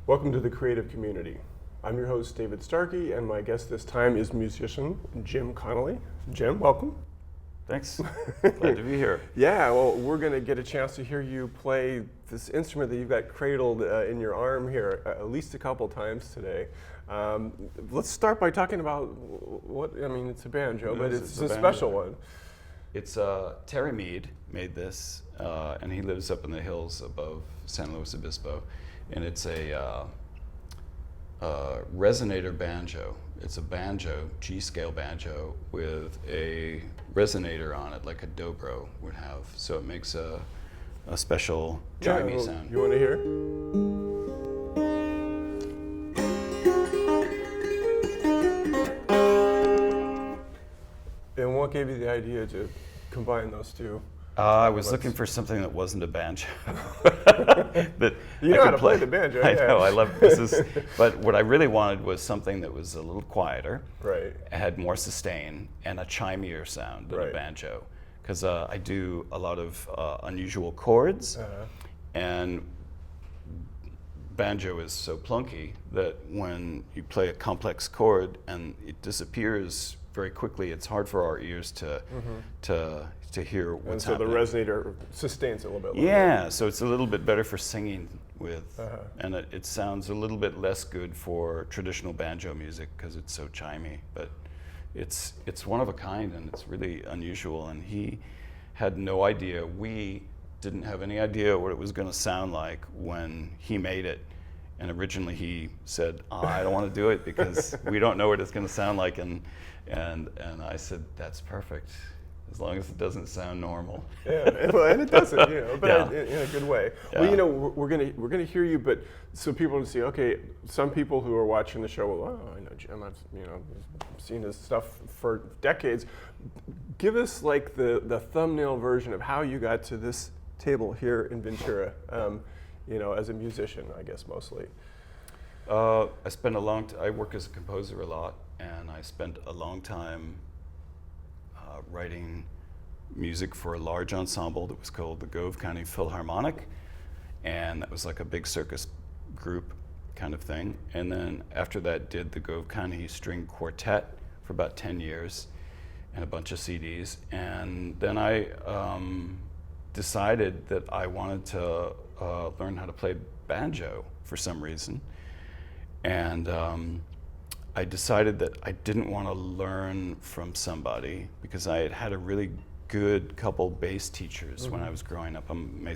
Welcome to the creative community. I'm your host, David Starkey, and my guest this time is musician Jim Connolly. Jim, welcome. Thanks. Glad to be here. Yeah, well, we're going to get a chance to hear you play this instrument that you've got cradled in your arm here at least a couple times today. Let's start by talking about it's a banjo, but it's a special one. It's Terry Mead made this, and he lives up in the hills above San Luis Obispo, and it's a resonator banjo. It's a banjo, G-scale banjo, with a resonator on it, like a dobro would have. So it makes a special chimey sound. You want to hear? And what gave you the idea to combine those two? I was looking for something that wasn't a banjo. That you know how to play the banjo. I know, I love this. But what I really wanted was something that was a little quieter, right? Had more sustain and a chimier sound than a banjo. Because I do a lot of unusual chords, and banjo is so plunky that when you play a complex chord and it disappears very quickly, it's hard for our ears to hear what's happening. And so the resonator sustains it a little bit. Yeah, so it's a little bit better for singing with, and it sounds a little bit less good for traditional banjo music because it's so chimey. But it's one of a kind, and it's really unusual. And he had no idea. We didn't have any idea what it was going to sound like when he made it. And originally he said, I don't want to do it because we don't know what it's going to sound like. And I said, that's perfect, as long as it doesn't sound normal. Yeah, well, and it doesn't, but in a good way. Yeah. Well, we're gonna hear you, but so people can see. Okay, some people who are watching the show, well, I know Jim. I've seen his stuff for decades. Give us like the thumbnail version of how you got to this table here in Ventura. As a musician, I guess mostly. I spent I work as a composer a lot, and I spent a long time writing music for a large ensemble that was called the Gove County Philharmonic, and that was like a big circus group kind of thing. And then after that, did the Gove County String Quartet for about 10 years and a bunch of CDs. And then I decided that I wanted to learn how to play banjo for some reason. And I decided that I didn't want to learn from somebody because I had had a really good couple bass teachers when I was growing up. I'm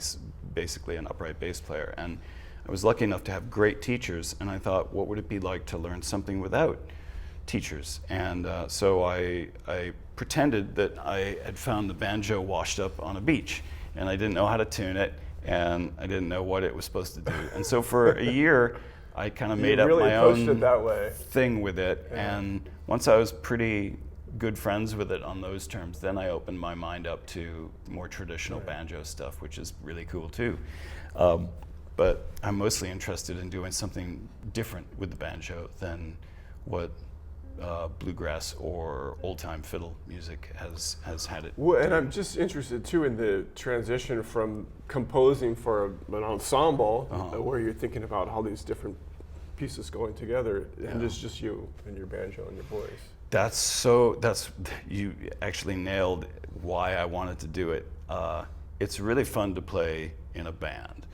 basically an upright bass player, and I was lucky enough to have great teachers, and I thought, what would it be like to learn something without teachers? And so I pretended that I had found the banjo washed up on a beach, and I didn't know how to tune it, and I didn't know what it was supposed to do. And so for a year, I kind of made up my own thing with it, and once I was pretty good friends with it on those terms, then I opened my mind up to more traditional banjo stuff, which is really cool too. But I'm mostly interested in doing something different with the banjo than what bluegrass or old-time fiddle music has had it. Well, and I'm just interested too in the transition from composing for an ensemble where you're thinking about all these different pieces going together, and it's just you and your banjo and your voice. You actually nailed why I wanted to do it. It's really fun to play in a band,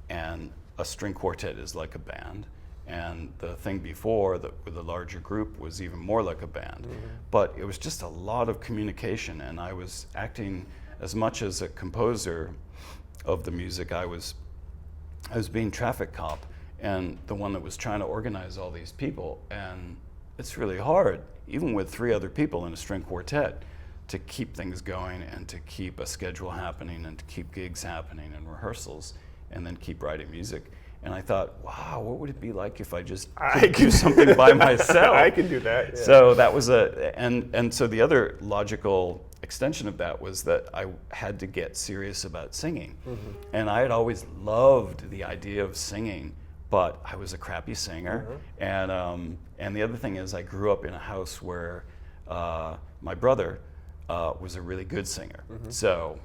and a string quartet is like a band. And the thing before with a larger group was even more like a band. But it was just a lot of communication, and I was acting as much as a composer of the music. I was being traffic cop and the one that was trying to organize all these people. And it's really hard, even with 3 other people in a string quartet, to keep things going and to keep a schedule happening and to keep gigs happening and rehearsals and then keep writing music. And I thought, wow, what would it be like if I just could do something by myself? I can do that. Yeah. So that was and so the other logical extension of that was that I had to get serious about singing. And I had always loved the idea of singing, but I was a crappy singer. And the other thing is I grew up in a house where my brother was a really good singer. So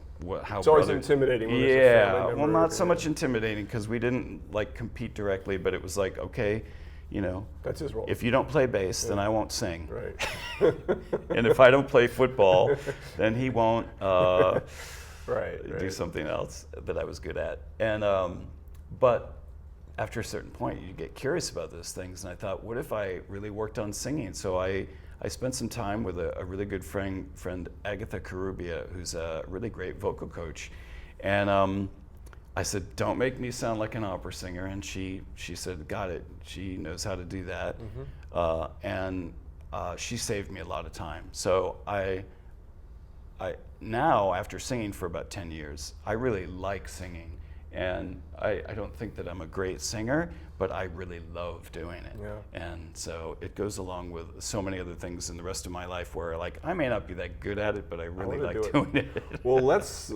how it's always intimidating when it's a family member. well, not so much intimidating because we didn't like compete directly, but it was like, okay, you know, that's his role. If you don't play bass, then I won't sing. Right. And if I don't play football, then he won't right. do something else that I was good at. And but after a certain point, you get curious about those things, and I thought, what if I really worked on singing? So I spent some time with a really good friend, Agatha Karubia, who's a really great vocal coach. And I said, don't make me sound like an opera singer. And she said, got it. She knows how to do that. And she saved me a lot of time. So I now, after singing for about 10 years, I really like singing. And I don't think that I'm a great singer, but I really love doing it. And so it goes along with so many other things in the rest of my life where, like, I may not be that good at it, but I really like doing it. Well, let's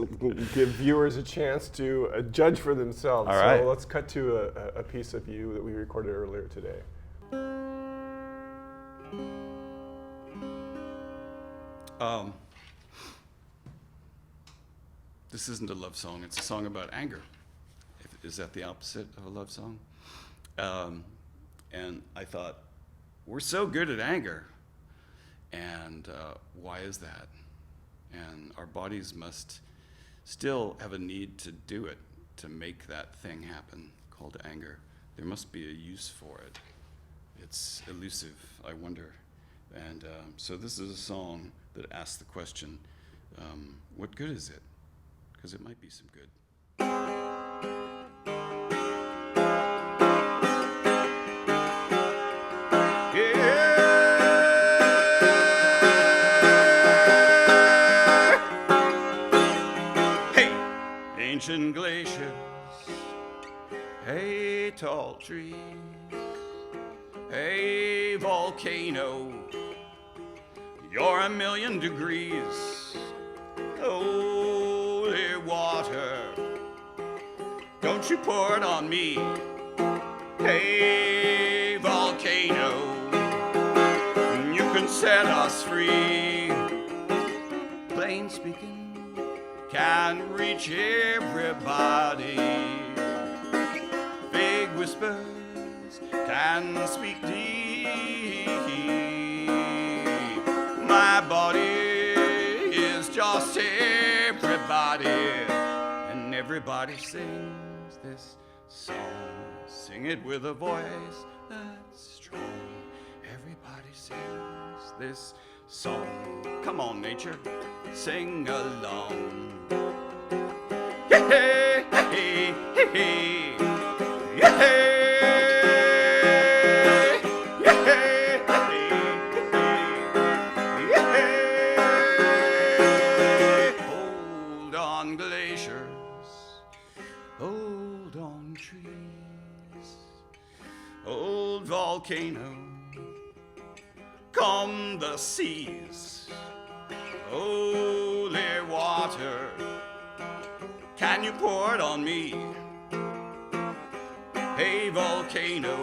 give viewers a chance to judge for themselves. All right. So let's cut to a piece of you that we recorded earlier today. This isn't a love song. It's a song about anger. Is that the opposite of a love song? And I thought, we're so good at anger. And why is that? And our bodies must still have a need to do it, to make that thing happen called anger. There must be a use for it. It's elusive, I wonder. And so this is a song that asks the question, what good is it? Because it might be some good. Ancient glaciers, hey, tall trees, hey, volcano, you're 1,000,000 degrees, holy water, don't you pour it on me, hey, volcano, you can set us free, plain speaking, can reach everybody. Big whispers can speak deep. My body is just everybody, and everybody sings this song. Sing it with a voice that's strong. Everybody sings this song. Come on, nature, sing along. Hey, hey, hey, hey, hey. Yeah, yeah, yeah. Hold on, glaciers, hold on, trees, old volcano, calm the seas, holy water, can you pour it on me? Hey, volcano,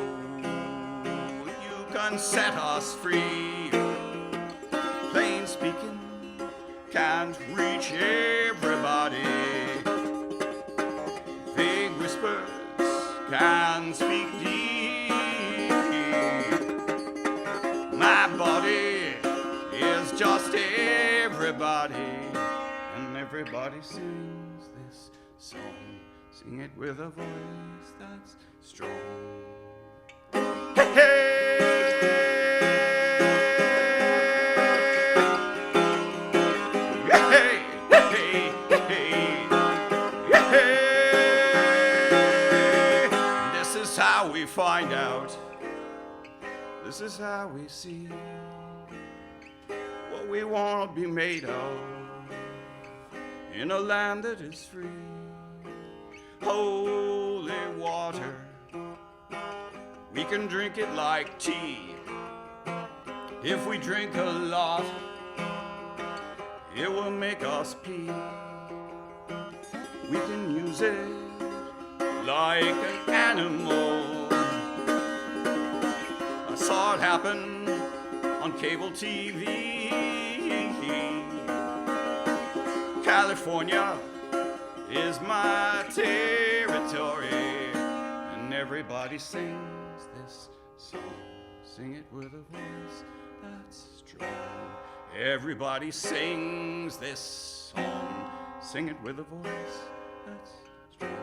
you can set us free. Plain speaking, can't reach everybody. Big whispers can speak deep. My body is just everybody, and everybody sings this song. Sing it with a voice that's strong. Hey, hey, hey, hey, hey, hey. This is how we find out. This is how we see what we want to be made of in a land that is free. Holy water, We can drink it like tea. If we drink a lot, it will make us pee. We can use it like an animal. I saw it happen on cable TV. California is my territory, and everybody sings this song. Sing it with a voice that's strong. Everybody sings this song. Sing it with a voice that's strong.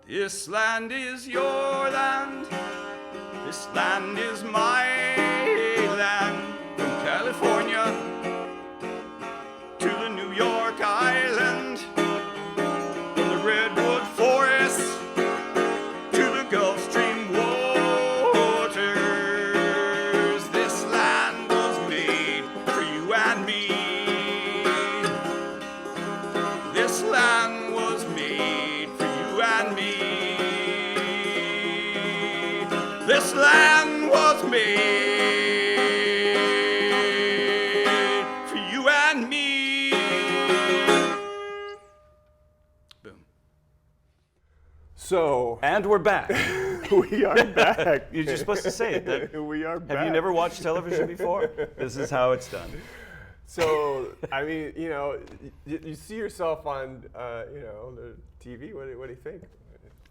This land is your land. This land is my land. From California to the New York Island, from the Redwood Forest to the Gulf Stream waters. This land was made for you and me. This land was made for you and me. This land was made for you and me. Boom. So And we're back. we are back. You're just supposed to say it. We are back. Have you never watched television before? This is how it's done. So, I mean, you know, you see yourself on, you know, the TV. What do you think?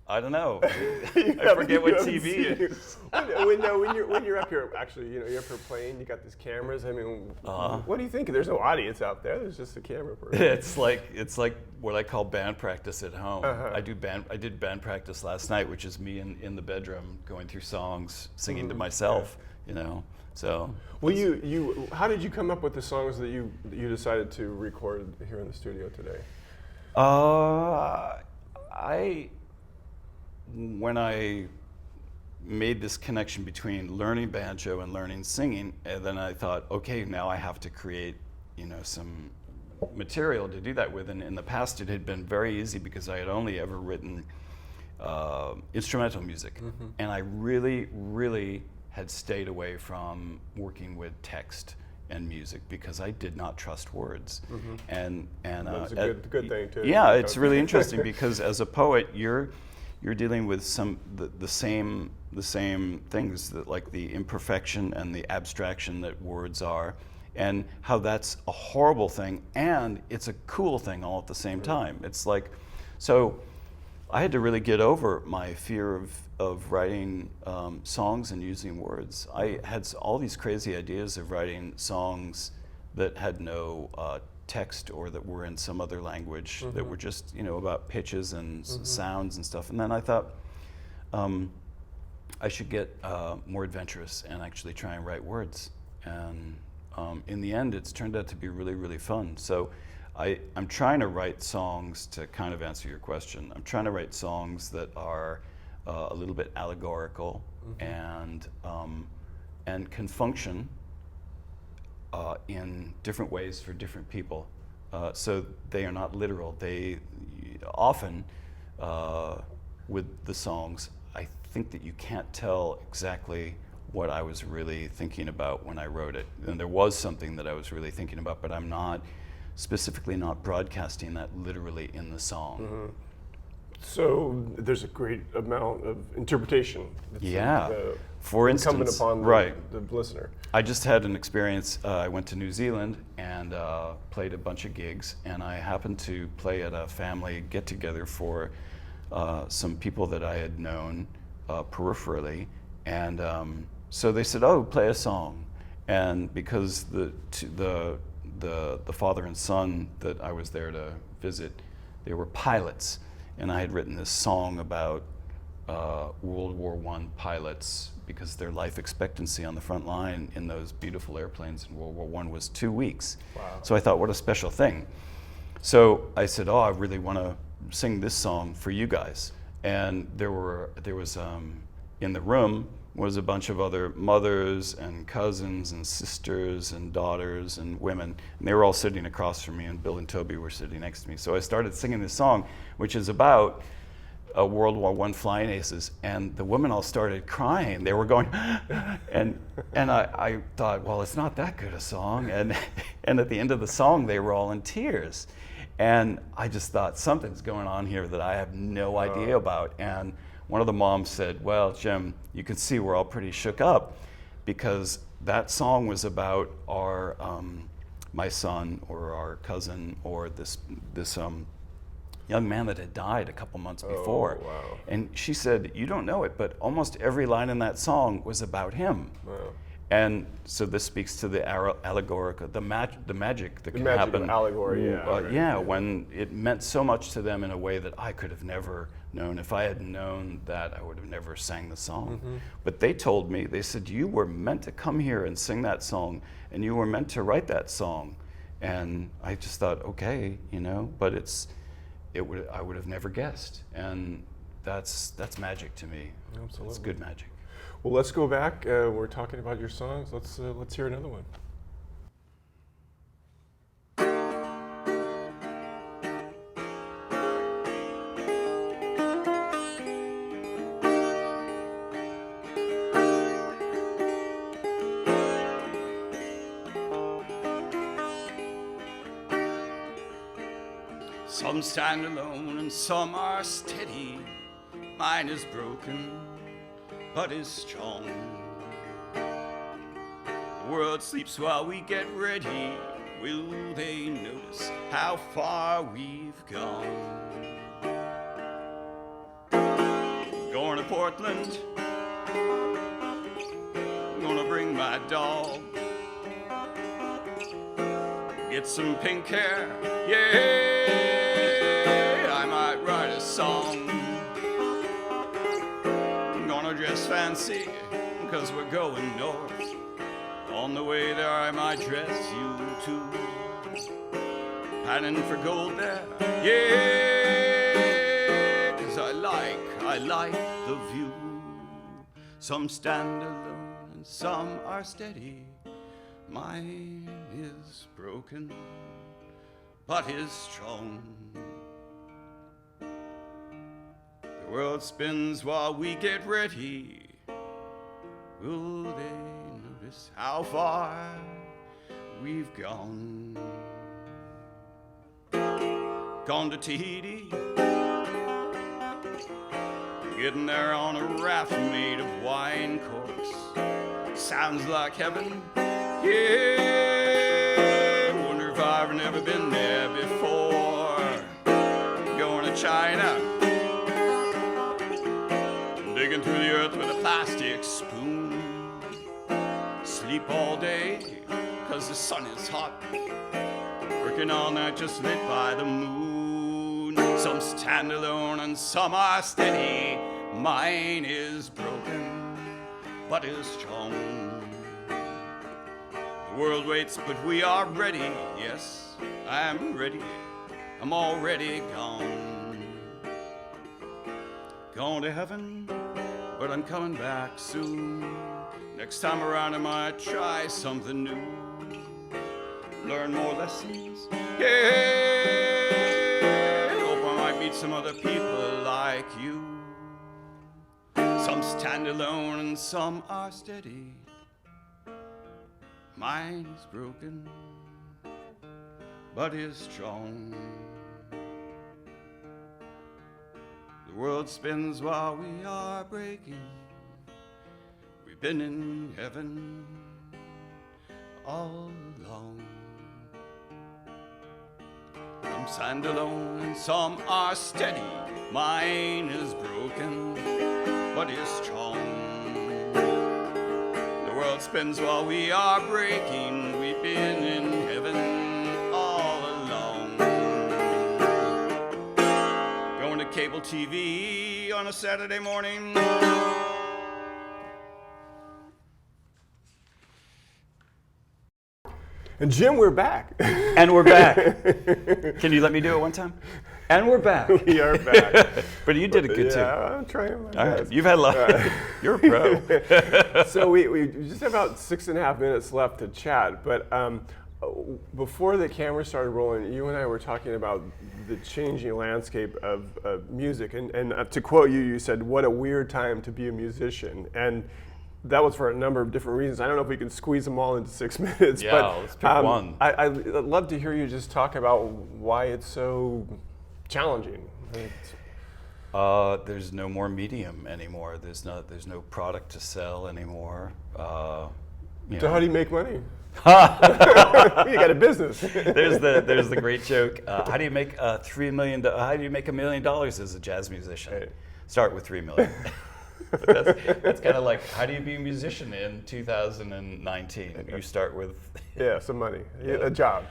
I don't know. I forget what TV is. When you're up here, actually, you know, you're up here playing. You got these cameras. I mean, what do you think? There's no audience out there. There's just a camera person. It's like what I call band practice at home. I did band practice last night, which is me in the bedroom going through songs, singing to myself. You know, so. Well, how did you come up with the songs that you decided to record here in the studio today? When I made this connection between learning banjo and learning singing, and then I thought, okay, now I have to create, you know, some material to do that with. And in the past, it had been very easy because I had only ever written instrumental music, and I really, really had stayed away from working with text and music because I did not trust words. And that's a good thing too. Yeah, it's really interesting because as a poet, you're dealing with the same things, that like the imperfection and the abstraction that words are, and how that's a horrible thing and it's a cool thing all at the same time. It's like, so I had to really get over my fear of writing songs and using words. I had all these crazy ideas of writing songs that had no text or that were in some other language that were just, you know, about pitches and sounds and stuff. And then I thought I should get more adventurous and actually try and write words. And in the end, it's turned out to be really, really fun. So I'm trying to write songs, to kind of answer your question. I'm trying to write songs that are a little bit allegorical and can function in different ways for different people. So they are not literal. They often, with the songs, I think that you can't tell exactly what I was really thinking about when I wrote it. And there was something that I was really thinking about, but I'm not specifically not broadcasting that literally in the song. So there's a great amount of interpretation. For instance, incumbent upon the listener. I just had an experience. I went to New Zealand and played a bunch of gigs, and I happened to play at a family get-together for some people that I had known peripherally, and so they said, "Oh, play a song," and because the father and son that I was there to visit, they were pilots, and I had written this song about World War I pilots, because their life expectancy on the front line in those beautiful airplanes in World War I was 2 weeks. Wow. So I thought, what a special thing. So I said, oh, I really want to sing this song for you guys. And there was in the room was a bunch of other mothers and cousins and sisters and daughters and women, and they were all sitting across from me, and Bill and Toby were sitting next to me. So I started singing this song, which is about World War I flying aces, and the women all started crying. They were going, and I thought, well, it's not that good a song. And at the end of the song, they were all in tears. And I just thought, something's going on here that I have no idea about. And one of the moms said, well, Jim, you can see we're all pretty shook up, because that song was about our, my son or our cousin or this young man that had died a couple months before. Oh, wow. And she said, you don't know it, but almost every line in that song was about him. Wow. And so this speaks to the allegorical, the magic that can happen. Allegory, yeah. Right. When it meant so much to them in a way that I could have never known. If I had known that, I would have never sang the song. Mm-hmm. But they told me, they said, you were meant to come here and sing that song, and you were meant to write that song. And I just thought, okay, but I would have never guessed. And that's magic to me. Absolutely. It's good magic. Well, let's go back. We're talking about your songs. Let's hear another one. Some stand alone and some are steady. Mine is broken, but is strong. The world sleeps while we get ready. Will they notice how far we've gone? Going to Portland, I'm gonna bring my dog. Get some pink hair, yeah, I might write a song. I'm gonna dress fancy, cause we're going north. On the way there I might dress you too. Panning for gold there, yeah, cause I like the view. Some stand alone and some are steady. Mine is broken, but is strong. The world spins while we get ready. Will they notice how far we've gone? Gone to Tahiti, getting there on a raft made of wine corks. Sounds like heaven, yeah. Wonder if I've never been there before. Going to China, digging through the earth with a plastic spoon. Sleep all day, cause the sun is hot. Working all night just lit by the moon. Some stand alone and some are steady. Mine is broken, but is strong. The world waits, but we are ready. Yes, I'm ready. I'm already gone. Gone to heaven, but I'm coming back soon. Next time around I might try something new. Learn more lessons, yeah. Hope I might meet some other people like you. Some stand alone and some are steady. Mine is broken, but is strong. The world spins while we are breaking. We've been in heaven all along. Some stand alone and some are steady. Mine is broken, but is strong. The world spins while we are breaking. We've been in heaven all along. Going to cable TV on a Saturday morning. And Jim, we're back. And we're back. Can you let me do it one time? And we're back. We are back. But you did it good too. Yeah, I'm trying my All best. right. You've had a lot. You're a pro. So we just have about 6.5 minutes left to chat, but Before the camera started rolling, you and I were talking about the changing landscape of music, and to quote you, you said, "What a weird time to be a musician," and that was for a number of different reasons. I don't know if we can squeeze them all into 6 minutes, Yeah, but let's pick one. I'd love to hear you just talk about why it's so challenging. There's no more medium anymore. There's no product to sell anymore. So how do you make money? You got a business. There's the great joke. How do you make $3 million? How do you make $1 million as a jazz musician? Right. Start with $3 million. But that's kind of like, how do you be a musician in 2019? You start with some money, a job,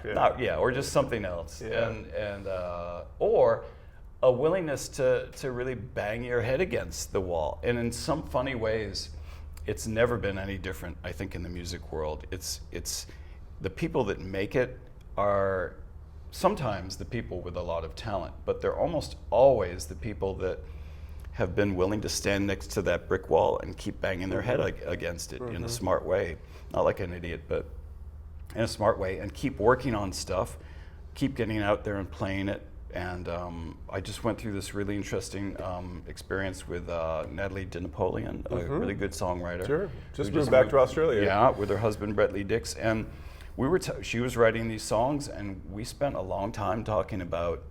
or just something else, Yeah. and or a willingness to really bang your head against the wall. And in some funny ways, it's never been any different, I think, in the music world. It's the people that make it are sometimes the people with a lot of talent, but they're almost always the people that have been willing to stand next to that brick wall and keep banging their head against it in a smart way. Not like an idiot, but in a smart way, and keep working on stuff, keep getting out there and playing it. And I just went through this really interesting experience with Natalie DeNapoleon, a really good songwriter. Sure, just moved back to Australia. Yeah, with her husband Brett Lee Dix, and we were she was writing these songs, and we spent a long time talking about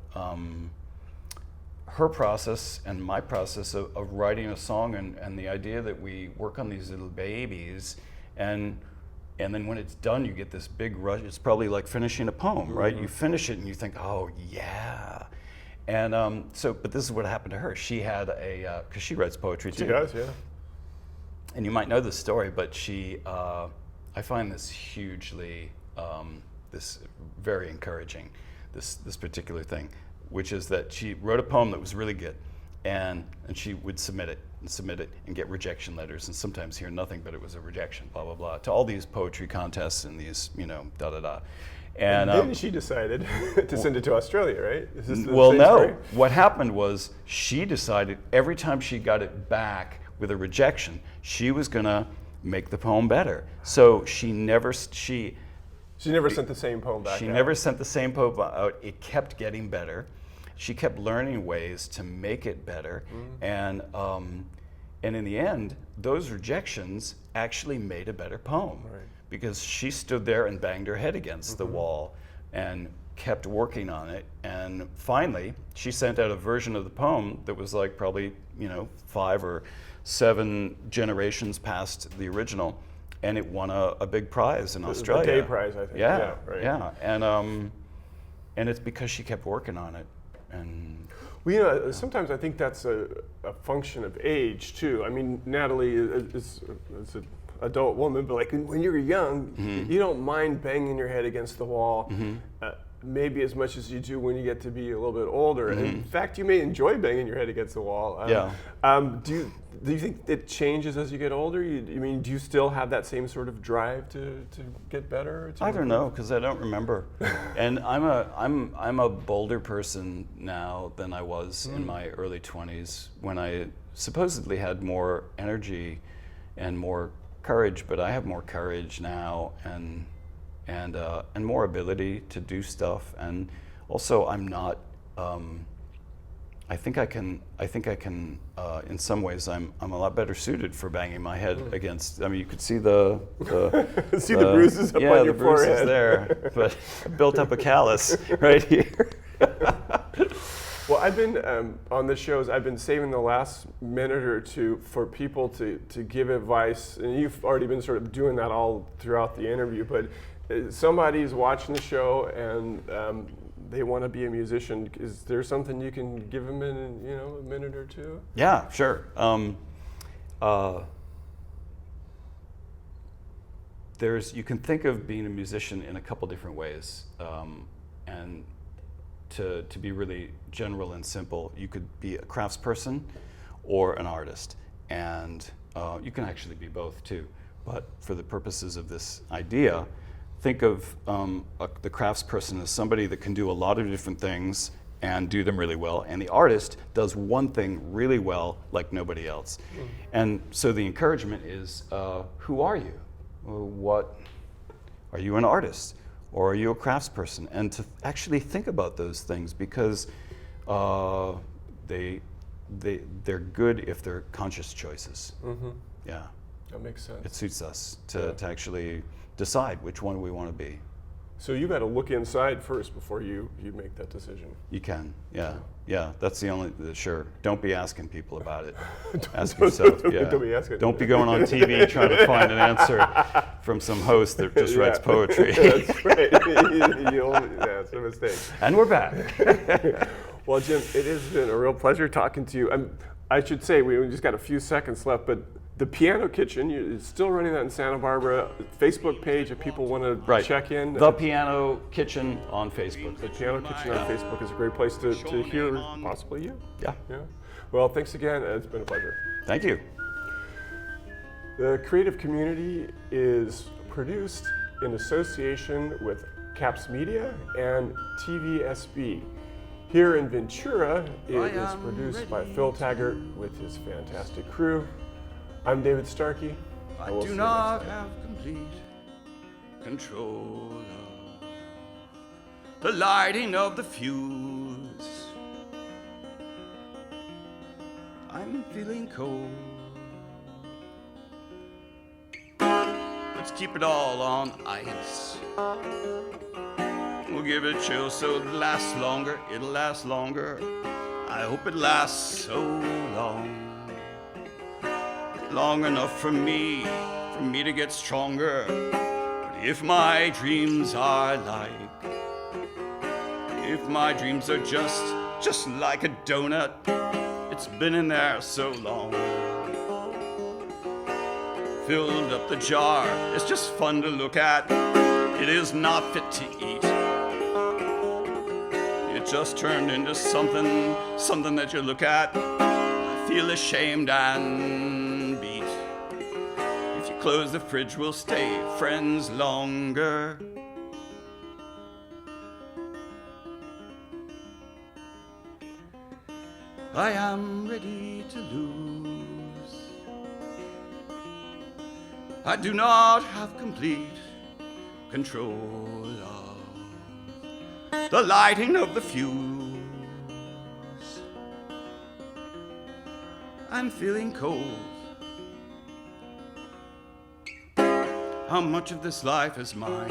her process and my process of writing a song, and the idea that we work on these little babies, and then when it's done, you get this big rush. It's probably like finishing a poem, right? You finish it and you think, oh yeah. And but this is what happened to her. She had because she writes poetry too. She does, yeah. And you might know this story, but I find this hugely, this very encouraging, this particular thing, which is that she wrote a poem that was really good, and she would submit it and get rejection letters, and sometimes hear nothing but it was a rejection, blah blah blah, to all these poetry contests and these da da da. And then she decided to send it to Australia, right? Is this the well, same no. story? What happened was she decided every time she got it back with a rejection, she was gonna make the poem better. So she never sent the same poem back. She out. never sent the same poem out. It kept getting better. She kept learning ways to make it better, and in the end, those rejections actually made a better poem, Right. because she stood there and banged her head against the wall and kept working on it. And finally, she sent out a version of the poem that was like probably 5 or 7 generations past the original, and it won a big prize in Australia. The Day Prize, I think. Yeah, right. yeah, and it's because she kept working on it. And well, sometimes I think that's a function of age too. I mean, Natalie is an adult woman, but like when you're young, you don't mind banging your head against the wall, maybe as much as you do when you get to be a little bit older. And in fact, you may enjoy banging your head against the wall. Do you think it changes as you get older? Do you still have that same sort of drive to get better? I don't know, because I don't remember. And I'm a bolder person now than I was in my early 20s, when I supposedly had more energy and more courage. But I have more courage now, and more ability to do stuff. And also, I'm not. I think I can. In some ways, I'm a lot better suited for banging my head against. I mean, you could see the the bruises up on your bruises forehead. there, but I built up a callus right here. Well, I've been on the shows. I've been saving the last minute or two for people to give advice, and you've already been sort of doing that all throughout the interview. But somebody's watching the show and they want to be a musician. Is there something you can give them in a minute or two? Yeah, sure. You can think of being a musician in a couple different ways, and to be really general and simple, you could be a craftsperson or an artist, and you can actually be both too. But for the purposes of this idea, think of the craftsperson as somebody that can do a lot of different things and do them really well, and the artist does one thing really well like nobody else. And so the encouragement is, who are you? What are you, an artist? Or are you a craftsperson? And to actually think about those things, because they're good if they're conscious choices. Mm-hmm. Yeah. That makes sense. It suits us to actually decide which one we want to be. So you got to look inside first before you make that decision. You can, yeah. Yeah, that's the only, sure. Don't be asking people about it. Ask yourself, yeah. Don't be asking. Don't be going on TV trying to find an answer from some host that just writes poetry. That's right. That's a mistake. And we're back. Well, Jim, it has been a real pleasure talking to you. I should say, we just got a few seconds left, but the Piano Kitchen, you're still running that in Santa Barbara. Facebook page, if people want to check in. The Piano Kitchen on Facebook. The Piano Kitchen on Facebook is a great place to hear possibly you. Yeah. Well, thanks again. It's been a pleasure. Thank you. The Creative Community is produced in association with CAPS Media and TVSB. Here in Ventura, it is produced by Phil Taggart with his fantastic crew. I'm David Starkey. I do not have complete control of the lighting of the fuse. I'm feeling cold. Let's keep it all on ice. We'll give it a chill so it lasts longer. It'll last longer. I hope it lasts so long. Long enough for me to get stronger. But if my dreams are just like a donut, it's been in there so long. Filled up the jar, it's just fun to look at. It is not fit to eat. It just turned into something that you look at. I feel ashamed and beat. If you close the fridge, we'll stay friends longer. I am ready to lose. I do not have complete control of the lighting of the fuse. I'm feeling cold. How much of this life is mine?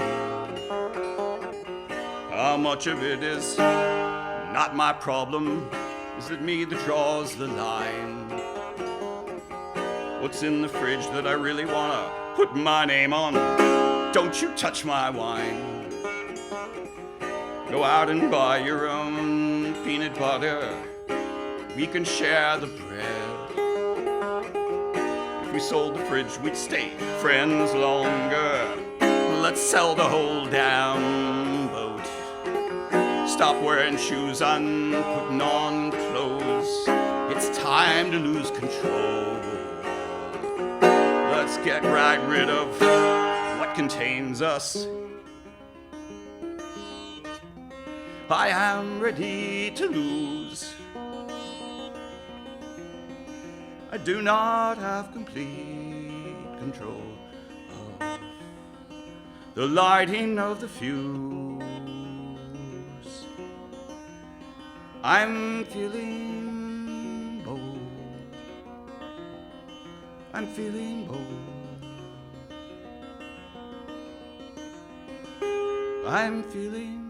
How much of it is not my problem? Is it me that draws the line? What's in the fridge that I really wanna put my name on? Don't you touch my wine. Go out and buy your own peanut butter. We can share the bread. If we sold the fridge, we'd stay friends longer. Let's sell the whole damn boat. Stop wearing shoes and putting on clothes. It's time to lose control. Let's get right rid of what contains us. I am ready to lose. I do not have complete control of the lighting of the fuse. I'm feeling bold. I'm feeling bold. I'm feeling